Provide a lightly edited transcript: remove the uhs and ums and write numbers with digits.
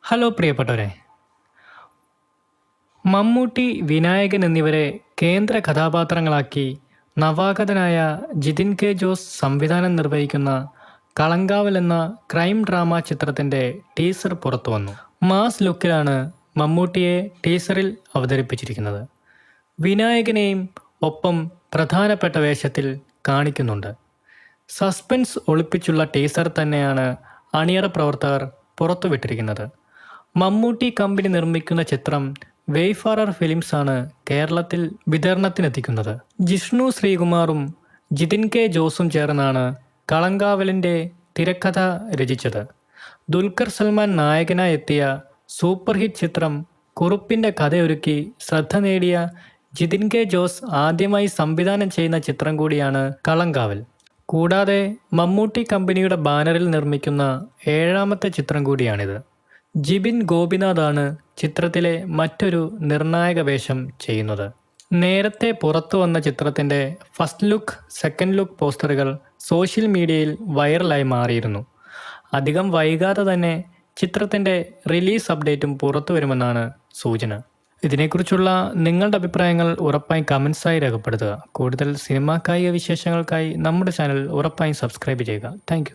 Hello പ്രിയപ്പെട്ടവരെ, മമ്മൂട്ടി, വിനായകൻ എന്നിവരെ കേന്ദ്ര കഥാപാത്രങ്ങളാക്കി നവാഗതനായ ജിതിൻ കെ ജോസ് സംവിധാനം നിർവഹിക്കുന്ന കളങ്കാവൽ എന്ന ക്രൈം ഡ്രാമ ചിത്രത്തിൻ്റെ ടീസർ പുറത്തു വന്നു. മാസ് ലുക്കിലാണ് മമ്മൂട്ടിയെ ടീസറിൽ അവതരിപ്പിച്ചിരിക്കുന്നത്. വിനായകനെയും ഒപ്പം പ്രധാനപ്പെട്ട വേഷത്തിൽ കാണിക്കുന്നുണ്ട്. സസ്പെൻസ് ഒളിപ്പിച്ചുള്ള ടീസർ തന്നെയാണ് അണിയറ പ്രവർത്തകർ പുറത്തുവിട്ടിരിക്കുന്നത്. മമ്മൂട്ടി കമ്പനി നിർമ്മിക്കുന്ന ചിത്രം വെയ്ഫാറർ ഫിലിംസ് ആണ് കേരളത്തിൽ വിതരണത്തിനെത്തിക്കുന്നത്. ജിഷ്ണു ശ്രീകുമാറും ജിതിൻ കെ ജോസും ചേർന്നാണ് കളങ്കാവലിൻ്റെ തിരക്കഥ രചിച്ചത്. ദുൽഖർ സൽമാൻ നായകനായി എത്തിയ സൂപ്പർ ഹിറ്റ് ചിത്രം കുറുപ്പിൻ്റെ കഥയൊരുക്കി ശ്രദ്ധ നേടിയ ജിതിൻ കെ ജോസ് ആദ്യമായി സംവിധാനം ചെയ്യുന്ന ചിത്രം കൂടിയാണ് കളങ്കാവൽ. കൂടാതെ മമ്മൂട്ടി കമ്പനിയുടെ ബാനറിൽ നിർമ്മിക്കുന്ന 7ാമത്തെ ചിത്രം കൂടിയാണിത്. ജിബിൻ ഗോപിനാഥാണ് ചിത്രത്തിലെ മറ്റൊരു നിർണായക വേഷം ചെയ്യുന്നത്. നേരത്തെ പുറത്തു വന്ന ചിത്രത്തിൻ്റെ ഫസ്റ്റ് ലുക്ക്, സെക്കൻഡ് ലുക്ക് പോസ്റ്ററുകൾ സോഷ്യൽ മീഡിയയിൽ വൈറലായി മാറിയിരുന്നു. അധികം വൈകാതെ തന്നെ ചിത്രത്തിൻ്റെ റിലീസ് അപ്ഡേറ്റും പുറത്തു വരുമെന്നാണ് സൂചന. ഇതിനെക്കുറിച്ചുള്ള നിങ്ങളുടെ അഭിപ്രായങ്ങൾ ഉറപ്പായും കമൻസായി രേഖപ്പെടുത്തുക. കൂടുതൽ സിനിമാ കായിക വിശേഷങ്ങൾക്കായി നമ്മുടെ ചാനൽ ഉറപ്പായും സബ്സ്ക്രൈബ് ചെയ്യുക. താങ്ക്